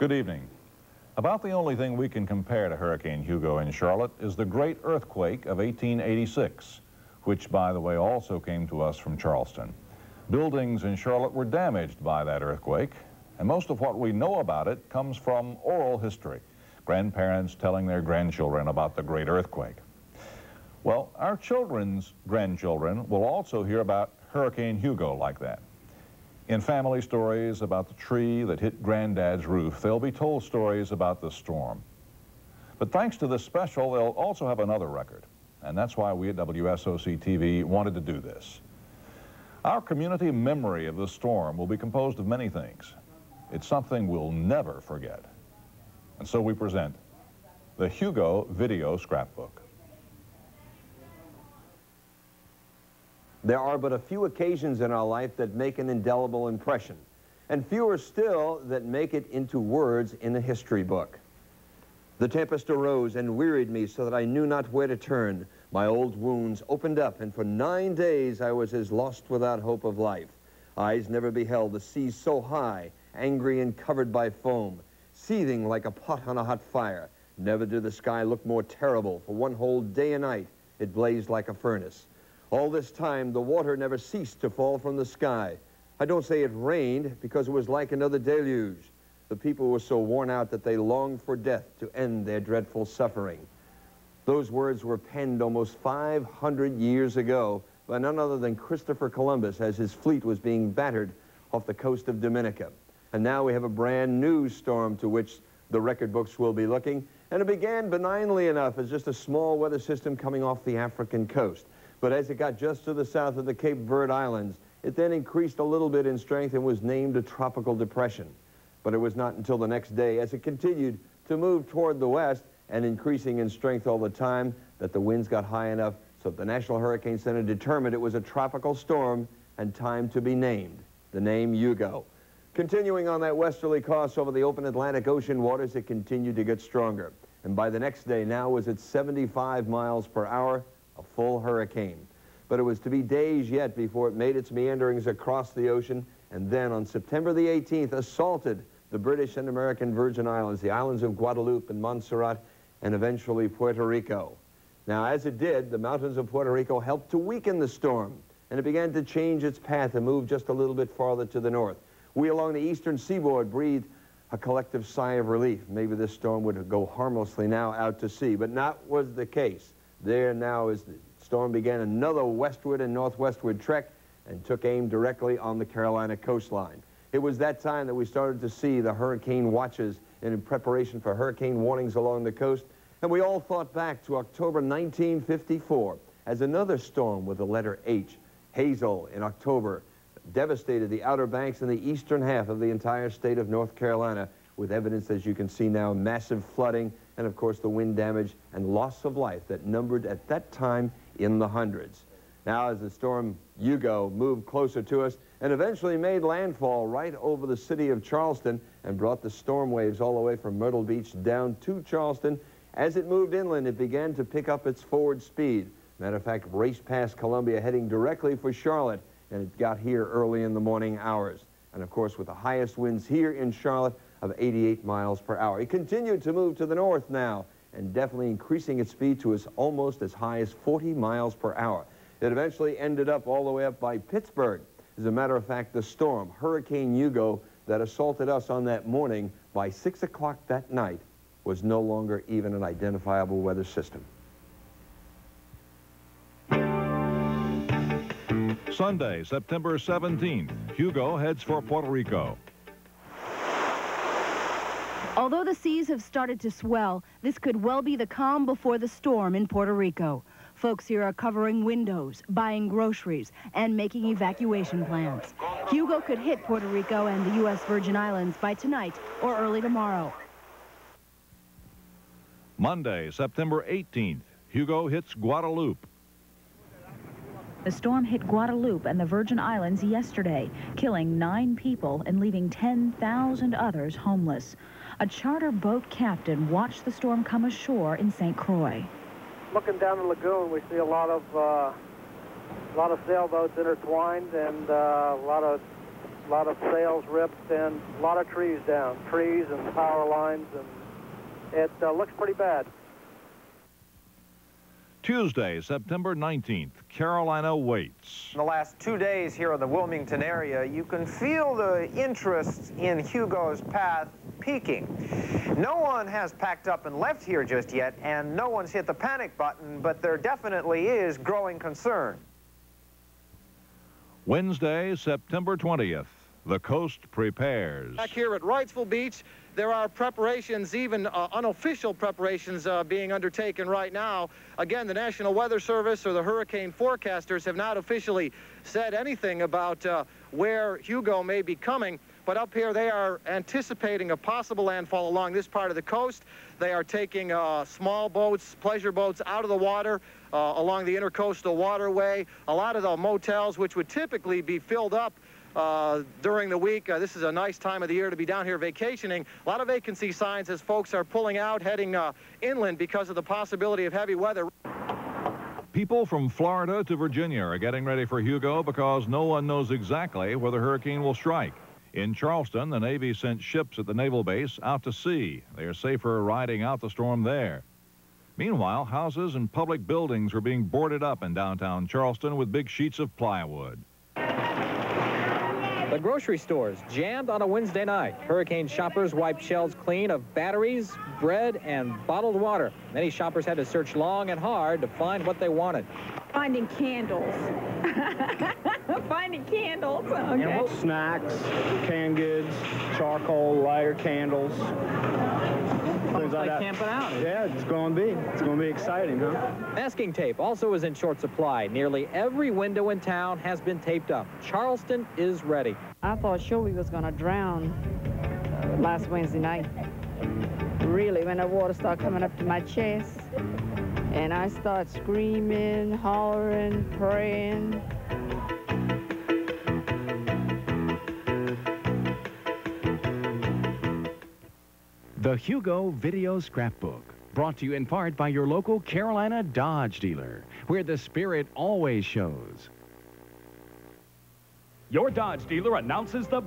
Good evening. About the only thing we can compare to Hurricane Hugo in Charlotte is the great earthquake of 1886, which, by the way, also came to us from Charleston. Buildings in Charlotte were damaged by that earthquake, and most of what we know about it comes from oral history, grandparents telling their grandchildren about the great earthquake. Well, our children's grandchildren will also hear about Hurricane Hugo like that. In family stories about the tree that hit Granddad's roof, they'll be told stories about the storm. But thanks to this special, they'll also have another record, and that's why we at WSOC-TV wanted to do this. Our community memory of the storm will be composed of many things. It's something we'll never forget. And so we present the Hugo Video Scrapbook. There are but a few occasions in our life that make an indelible impression, and fewer still that make it into words in a history book. The tempest arose and wearied me so that I knew not where to turn. My old wounds opened up, and for 9 days I was as lost without hope of life. Eyes never beheld the sea so high, angry and covered by foam, seething like a pot on a hot fire. Never did the sky look more terrible. For one whole day and night it blazed like a furnace. All this time, the water never ceased to fall from the sky. I don't say it rained, because it was like another deluge. The people were so worn out that they longed for death to end their dreadful suffering. Those words were penned almost 500 years ago by none other than Christopher Columbus as his fleet was being battered off the coast of Dominica. And now we have a brand new storm to which the record books will be looking. And it began benignly enough as just a small weather system coming off the African coast. But as it got just to the south of the Cape Verde Islands, it then increased a little bit in strength and was named a tropical depression. But it was not until the next day, as it continued to move toward the west and increasing in strength all the time, that the winds got high enough so the National Hurricane Center determined it was a tropical storm and time to be named, the name Hugo. Continuing on that westerly course over the open Atlantic Ocean waters, it continued to get stronger. And by the next day, now was at 75 miles per hour, a full hurricane. But it was to be days yet before it made its meanderings across the ocean, and then on September the 18th assaulted the British and American Virgin Islands, the islands of Guadeloupe and Montserrat, and eventually Puerto Rico. Now, as it did, the mountains of Puerto Rico helped to weaken the storm, and it began to change its path and move just a little bit farther to the north. We along the eastern seaboard breathed a collective sigh of relief. Maybe this storm would go harmlessly now out to sea, but not was the case. There now, as the storm began another westward and northwestward trek and took aim directly on the Carolina coastline. It was that time that we started to see the hurricane watches in preparation for hurricane warnings along the coast, and we all thought back to October 1954 as another storm with the letter H, Hazel, in October, devastated the Outer Banks and the eastern half of the entire state of North Carolina, with evidence, as you can see now, massive flooding and, of course, the wind damage and loss of life that numbered at that time in the hundreds. Now, as the storm Hugo moved closer to us and eventually made landfall right over the city of Charleston and brought the storm waves all the way from Myrtle Beach down to Charleston, as it moved inland, it began to pick up its forward speed. Matter of fact, raced past Columbia, heading directly for Charlotte, and it got here early in the morning hours. And, of course, with the highest winds here in Charlotte of 88 miles per hour. It continued to move to the north now, and definitely increasing its speed to almost as high as 40 miles per hour. It eventually ended up all the way up by Pittsburgh. As a matter of fact, the storm, Hurricane Hugo, that assaulted us on that morning, by 6 o'clock that night, was no longer even an identifiable weather system. Sunday, September 17th, Hugo heads for Puerto Rico. Although the seas have started to swell, this could well be the calm before the storm in Puerto Rico. Folks here are covering windows, buying groceries, and making evacuation plans. Hugo could hit Puerto Rico and the U.S. Virgin Islands by tonight or early tomorrow. Monday, September 18th, Hugo hits Guadeloupe. The storm hit Guadeloupe and the Virgin Islands yesterday, killing 9 people and leaving 10,000 others homeless. A charter boat captain watched the storm come ashore in St. Croix. Looking down the lagoon, we see a lot of sailboats intertwined and a lot of A lot of sails ripped and a lot of trees down, trees and power lines, and it looks pretty bad. Tuesday, September 19th, Carolina waits. In the last 2 days here in the Wilmington area, you can feel the interest in Hugo's path peaking. No one has packed up and left here just yet, and no one's hit the panic button, but there definitely is growing concern. Wednesday, September 20th, the coast prepares. Back here at Wrightsville Beach, there are preparations, even unofficial preparations being undertaken right now. Again, the National Weather Service or the hurricane forecasters have not officially said anything about where Hugo may be coming, but up here they are anticipating a possible landfall along this part of the coast. They are taking small boats, pleasure boats out of the water along the intercoastal waterway. A lot of the motels, which would typically be filled up during the week. This is a nice time of the year to be down here vacationing. A lot of vacancy signs as folks are pulling out, heading inland because of the possibility of heavy weather. People from Florida to Virginia are getting ready for Hugo because no one knows exactly where the hurricane will strike. In Charleston, the Navy sent ships at the naval base out to sea. They are safer riding out the storm there. Meanwhile, houses and public buildings are being boarded up in downtown Charleston with big sheets of plywood. The grocery stores jammed on a Wednesday night. Hurricane shoppers wiped shelves clean of batteries, bread, and bottled water. Many shoppers had to search long and hard to find what they wanted. Finding candles. Finding candles. Okay. Snacks, canned goods, charcoal, lighter, candles. Things like that. Camping out. Yeah, it's going to be exciting, huh? Masking tape also is in short supply. Nearly every window in town has been taped up. Charleston is ready. I thought sure we was going to drown last Wednesday night. Really, when the water started coming up to my chest, and I started screaming, hollering, praying. The Hugo Video Scrapbook, brought to you in part by your local Carolina Dodge dealer, where the spirit always shows. Your Dodge dealer announces the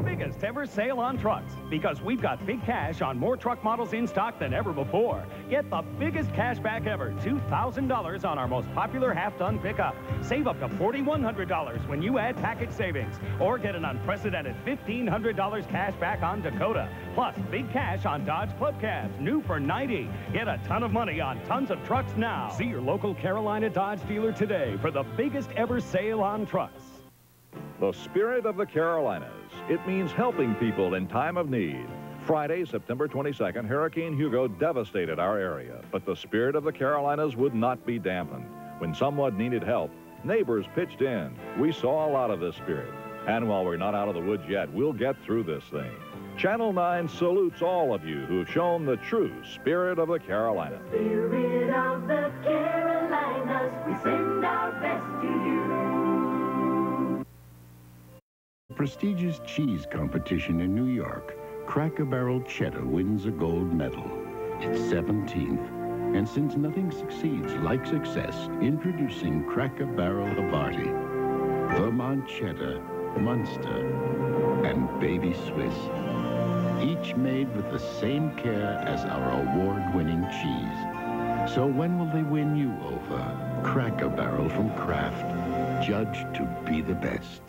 biggest ever sale on trucks, because we've got big cash on more truck models in stock than ever before. Get the biggest cash back ever, $2,000 on our most popular half-ton pickup. Save up to $4,100 when you add package savings, or get an unprecedented $1,500 cash back on Dakota. Plus, big cash on Dodge Club Cabs, new for $90. Get a ton of money on tons of trucks now. See your local Carolina Dodge dealer today for the biggest ever sale on trucks. The spirit of the Carolinas. It means helping people in time of need. Friday, September 22nd, Hurricane Hugo devastated our area, but the spirit of the Carolinas would not be dampened. When someone needed help, neighbors pitched in. We saw a lot of this spirit. And while we're not out of the woods yet, we'll get through this thing. Channel 9 salutes all of you who've shown the true spirit of the Carolinas. Spirit of the Carolinas, we send our best to you. Prestigious cheese competition in New York, Cracker Barrel Cheddar wins a gold medal. It's 17th, and since nothing succeeds like success, introducing Cracker Barrel Havarti, Vermont Cheddar, Munster, and Baby Swiss. Each made with the same care as our award-winning cheese. So when will they win you over? Cracker Barrel from Kraft, judged to be the best.